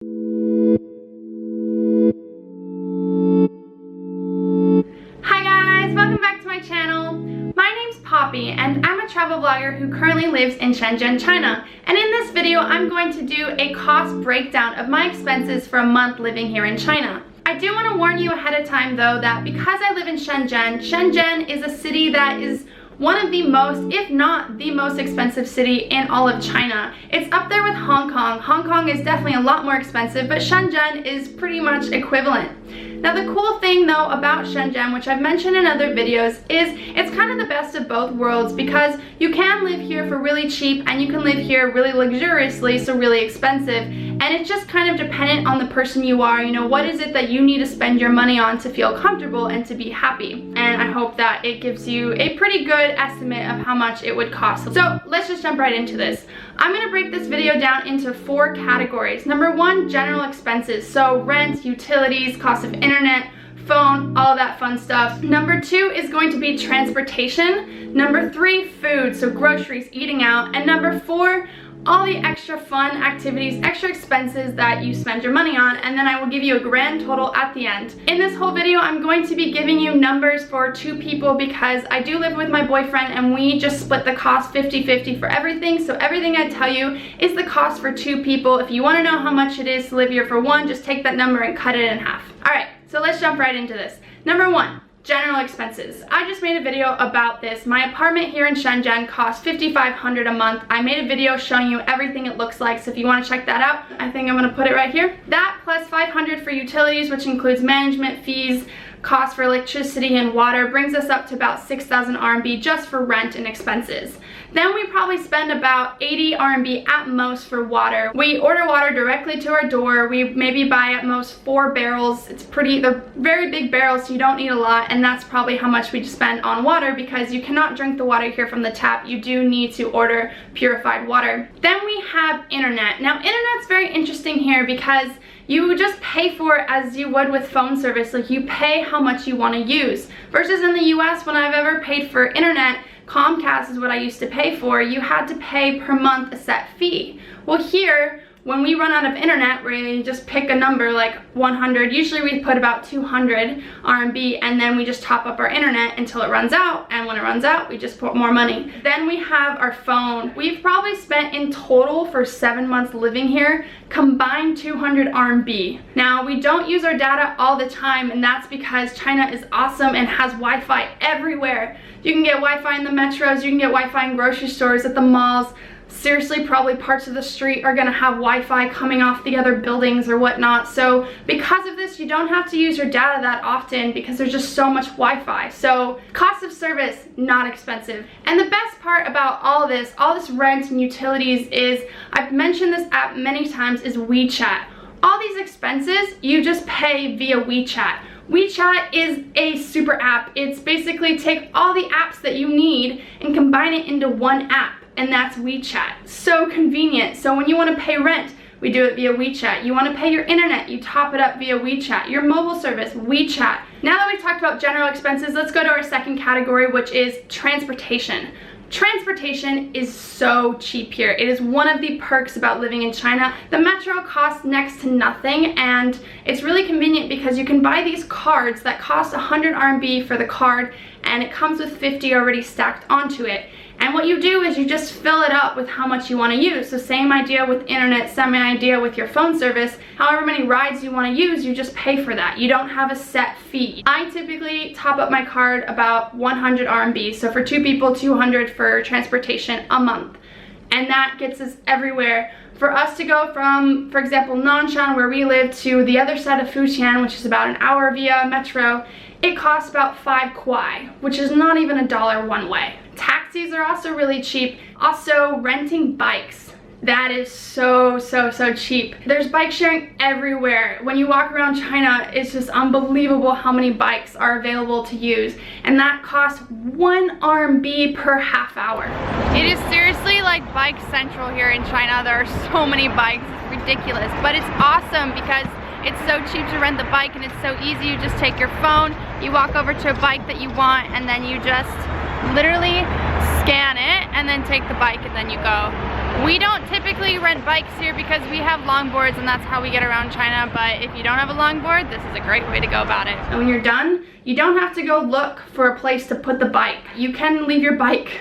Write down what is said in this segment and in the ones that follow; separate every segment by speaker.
Speaker 1: Hi guys, welcome back to my channel. My name's Poppy and I'm a travel vlogger who currently lives in Shenzhen, China. And in this video, I'm going to do a cost breakdown of my expenses for a month living here in China. I do want to warn you ahead of time though that because I live in Shenzhen, Shenzhen is a city that is one of the most, if not the most expensive city in all of China. It's up there with Hong Kong. Hong Kong is definitely a lot more expensive, but Shenzhen is pretty much equivalent. Now the cool thing though about Shenzhen, which I've mentioned in other videos, is it's kind of the best of both worlds because you can live here for really cheap and you can live here really luxuriously, so really expensive. And it's just kind of dependent on the person you are. You know, what is it that you need to spend your money on to feel comfortable and to be happy? And I hope that it gives you a pretty good estimate of how much it would cost. So let's just jump right into this. I'm gonna break this video down into 4 categories. Number 1, general expenses. So rent, utilities, cost of internet, phone, all that fun stuff. Number 2 is going to be transportation. Number 3, food, so groceries, eating out. And number 4, all the extra fun activities, extra expenses that you spend your money on, and then I will give you a grand total at the end. In this whole video, I'm going to be giving you numbers for 2 people because I do live with my boyfriend and we just split the cost 50-50 for everything. So everything I tell you is the cost for 2 people. If you want to know how much it is to live here for 1, just take that number and cut it in half. All right, so let's jump right into this. Number 1. General expenses. I just made a video about this. My apartment here in Shenzhen costs $5,500 a month. I made a video showing you everything it looks like, so if you want to check that out, I think I'm going to put it right here. That plus $500 for utilities, which includes management fees, cost for electricity and water, brings us up to about 6,000 RMB just for rent and expenses. Then we probably spend about 80 RMB at most for water. We order water directly to our door. We maybe buy at most 4 barrels. They're very big barrels, so you don't need a lot, and that's probably how much we spend on water because you cannot drink the water here from the tap. You do need to order purified water. Then we have internet. Now internet's very interesting here because you just pay for it as you would with phone service. Like you pay how much you want to use. Versus in the US, when I've ever paid for internet, Comcast is what I used to pay for, you had to pay per month a set fee. Well here, when we run out of internet, we just pick a number like 100, usually we put about 200 RMB, and then we just top up our internet until it runs out, and when it runs out, we just put more money. Then we have our phone. We've probably spent in total for 7 months living here, combined 200 RMB. Now, we don't use our data all the time, and that's because China is awesome and has Wi-Fi everywhere. You can get Wi-Fi in the metros, you can get Wi-Fi in grocery stores, at the malls. Seriously, probably parts of the street are gonna have Wi-Fi coming off the other buildings or whatnot. So because of this, you don't have to use your data that often because there's just so much Wi-Fi. So cost of service, not expensive. And the best part about all this rent and utilities is, I've mentioned this app many times, is WeChat. All these expenses, you just pay via WeChat. WeChat is a super app. It's basically take all the apps that you need and combine it into one app. And that's WeChat. So convenient. So when you want to pay rent, we do it via WeChat. You want to pay your internet, you top it up via WeChat. Your mobile service, WeChat. Now that we've talked about general expenses, let's go to our second category, which is transportation. Transportation is so cheap here. It is one of the perks about living in China. The metro costs next to nothing, and it's really convenient because you can buy these cards that cost 100 RMB for the card, and it comes with 50 already stacked onto it. And what you do is you just fill it up with how much you want to use. So same idea with internet, same idea with your phone service. However many rides you want to use, you just pay for that. You don't have a set fee. I typically top up my card about 100 RMB. So for 2 people, 200 for transportation a month. And that gets us everywhere. For us to go from, for example, Nanshan, where we live, to the other side of Fujian, which is about an hour via metro, it costs about 5 kuai, which is not even $1 one way. Taxis are also really cheap. Also, renting bikes. That is so cheap. There's bike sharing everywhere. When you walk around China, it's just unbelievable how many bikes are available to use. And that costs 1 RMB per half hour. It is seriously like bike central here in China. There are so many bikes, it's ridiculous. But it's awesome because it's so cheap to rent the bike and it's so easy. You just take your phone, you walk over to a bike that you want, and then you just literally scan it and then take the bike and then you go. We don't typically rent bikes here because we have longboards and that's how we get around China, but if you don't have a longboard, this is a great way to go about it. And when you're done, you don't have to go look for a place to put the bike. You can leave your bike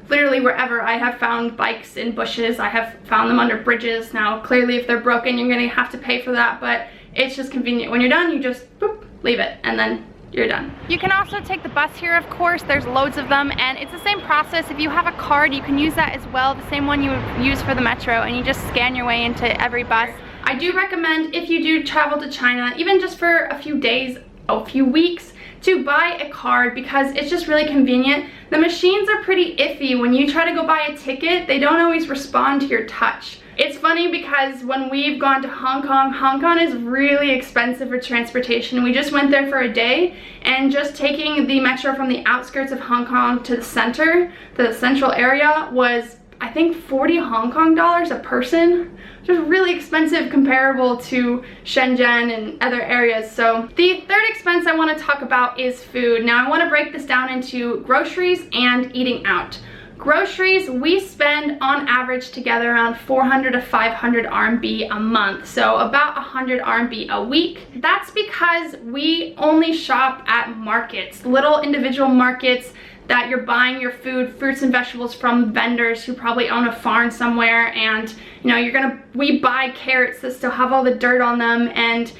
Speaker 1: literally wherever. I have found bikes in bushes, I have found them under bridges. Now, clearly if they're broken, you're gonna have to pay for that, but it's just convenient. When you're done, you just boop, leave it, and then you're done. You can also take the bus here, of course. There's loads of them, and it's the same process. If you have a card, you can use that as well, the same one you would use for the metro, and you just scan your way into every bus. I do recommend, if you do travel to China, even just for a few days, a few weeks, to buy a card because it's just really convenient. The machines are pretty iffy. When you try to go buy a ticket, they don't always respond to your touch. It's funny because when we've gone to Hong Kong is really expensive for transportation. We just went there for a day, and just taking the metro from the outskirts of Hong Kong to the center, the central area, was I think 40 Hong Kong dollars a person, which is really expensive comparable to Shenzhen and other areas. So the third expense I want to talk about is food. Now I want to break this down into groceries and eating out. Groceries, we spend on average together around 400 to 500 RMB a month, so about 100 RMB a week. That's because we only shop at markets, little individual markets that you're buying your food, fruits and vegetables from vendors who probably own a farm somewhere, and you know, we buy carrots that still have all the dirt on them, and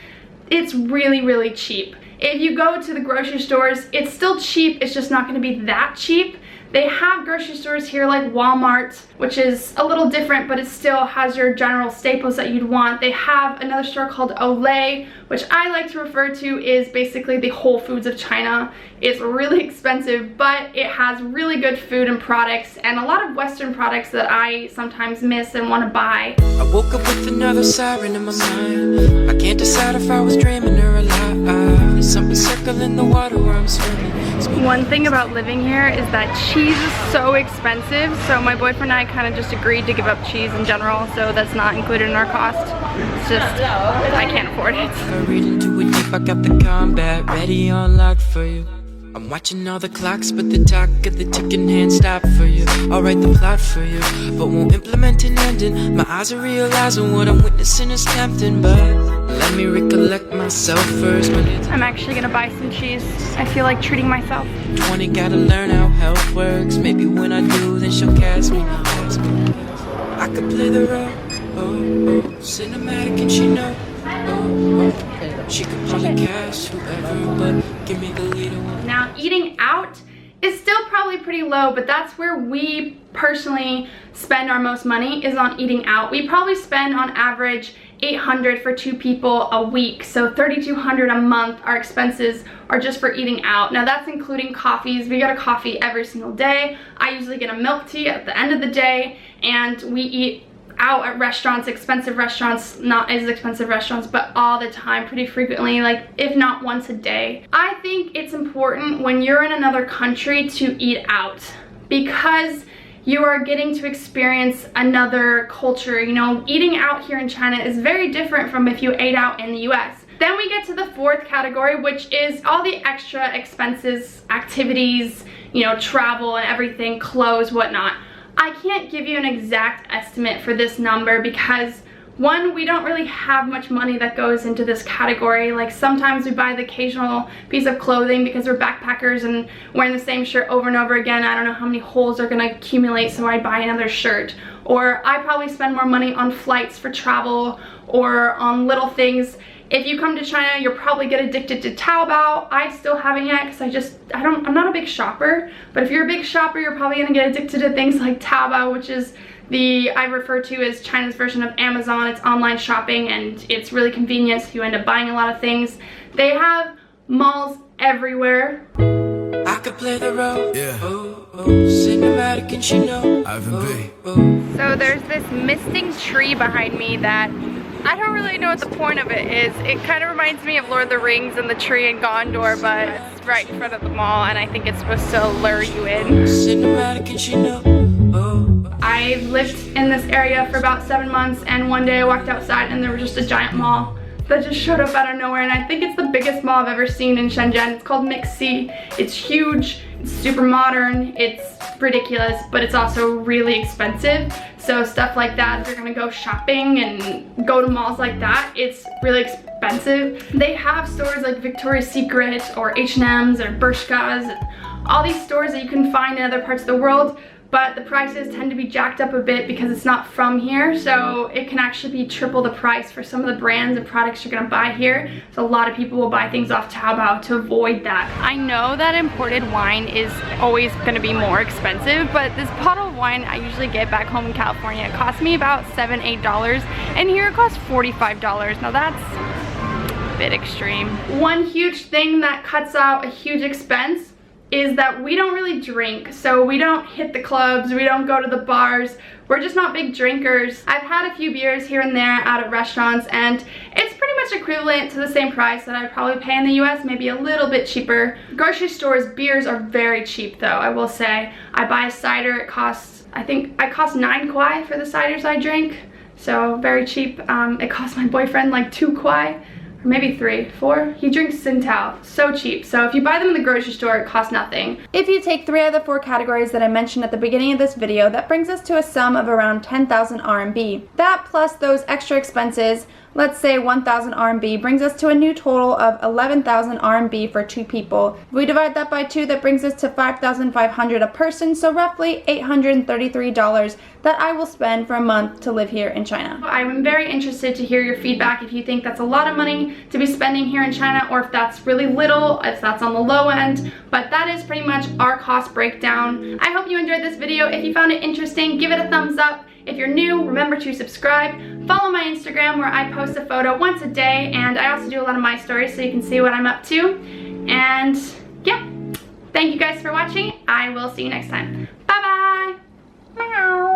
Speaker 1: it's really, really cheap. If you go to the grocery stores, it's still cheap, it's just not gonna be that cheap. They have grocery stores here like Walmart, which is a little different, but it still has your general staples that you'd want. They have another store called Olay, which I like to refer to is basically the Whole Foods of China. It's really expensive, but it has really good food and products, and a lot of Western products that I sometimes miss and want to buy.
Speaker 2: I woke up with another siren in my mind. I can't decide if I was dreaming or alive. Something circling the water where I'm swimming.
Speaker 1: One thing about living here is that cheese is so expensive, so my boyfriend and I kind of just agreed to give up cheese in general, so that's not included in our cost. It's just, I can't afford it.
Speaker 2: I read into it deep, I got the combat ready on lock for you. I'm watching all the clocks, but the talk of the ticking hand stop for you. I'll write the plot for you, but won't implement an ending. My eyes are realizing what I'm witnessing is tempting, but let me recollect myself first.
Speaker 1: I'm actually gonna buy some cheese. I feel like treating myself.
Speaker 2: 20, gotta learn how health works. Maybe when I do, then she'll cast me. I could play the role, cinematic and she know. She could probably cast whoever, but give me the leader.
Speaker 1: Now, eating out is still probably pretty low, but that's where we personally spend our most money, is on eating out. We probably spend on average 800 for 2 people a week, so 3,200 a month. Our expenses are just for eating out. Now that's including coffees. We get a coffee every single day. I usually get a milk tea at the end of the day, and we eat out at restaurants, expensive restaurants, not as expensive restaurants, but all the time, pretty frequently, like if not once a day. I think it's important when you're in another country to eat out, because you are getting to experience another culture. You know, eating out here in China is very different from if you ate out in the US. Then we get to the fourth category, which is all the extra expenses, activities, you know, travel and everything, clothes, whatnot. I can't give you an exact estimate for this number because, one, we don't really have much money that goes into this category. Like sometimes we buy the occasional piece of clothing because we're backpackers and wearing the same shirt over and over again. I don't know how many holes are gonna accumulate, so I buy another shirt. Or I probably spend more money on flights for travel or on little things. If you come to China, you'll probably get addicted to Taobao. I still haven't yet because I'm not a big shopper. But if you're a big shopper, you're probably gonna get addicted to things like Taobao, which is I refer to as China's version of Amazon. It's online shopping and it's really convenient, so you end up buying a lot of things. They have malls everywhere.
Speaker 2: I could play the role, cinematic and she know.
Speaker 1: So there's this misting tree behind me that I don't really know what the point of it is. It kind of reminds me of Lord of the Rings and the tree in Gondor, but it's right in front of the mall, and I think it's supposed to lure you in.
Speaker 2: Cinematic and she know.
Speaker 1: I've lived in this area for about 7 months, and one day I walked outside and there was just a giant mall that just showed up out of nowhere, and I think it's the biggest mall I've ever seen in Shenzhen. It's called Mixi. It's huge, it's super modern, it's ridiculous, but it's also really expensive. So stuff like that, if you're gonna go shopping and go to malls like that, it's really expensive. They have stores like Victoria's Secret or H&M's or Bershka's, all these stores that you can find in other parts of the world, but the prices tend to be jacked up a bit because it's not from here, so it can actually be triple the price for some of the brands and products you're gonna buy here. So a lot of people will buy things off Taobao to avoid that. I know that imported wine is always gonna be more expensive, but this bottle of wine I usually get back home in California, it costs me about $7, $8, and here it costs $45. Now that's a bit extreme. One huge thing that cuts out a huge expense is that we don't really drink. So we don't hit the clubs, we don't go to the bars, we're just not big drinkers. I've had a few beers here and there out at restaurants, and it's pretty much equivalent to the same price that I'd probably pay in the US, maybe a little bit cheaper. Grocery stores, beers are very cheap though, I will say. I buy a cider, it costs, I think I cost 9 kwai for the ciders I drink, so very cheap. It cost my boyfriend like 2 kwai. Or maybe 3, 4. He drinks Tsingtao, so cheap. So if you buy them in the grocery store, it costs nothing. If you take 3 of the 4 categories that I mentioned at the beginning of this video, that brings us to a sum of around 10,000 RMB. That plus those extra expenses, let's say 1,000 RMB, brings us to a new total of 11,000 RMB for 2 people. If we divide that by 2, that brings us to 5,500 a person, so roughly $833 that I will spend for a month to live here in China. I'm very interested to hear your feedback if you think that's a lot of money to be spending here in China, or if that's really little, if that's on the low end. But that is pretty much our cost breakdown. I hope you enjoyed this video. If you found it interesting, give it a thumbs up. If you're new, remember to subscribe. Follow my Instagram where I post a photo once a day, and I also do a lot of my stories so you can see what I'm up to. And yeah, thank you guys for watching. I will see you next time. Bye bye. Meow.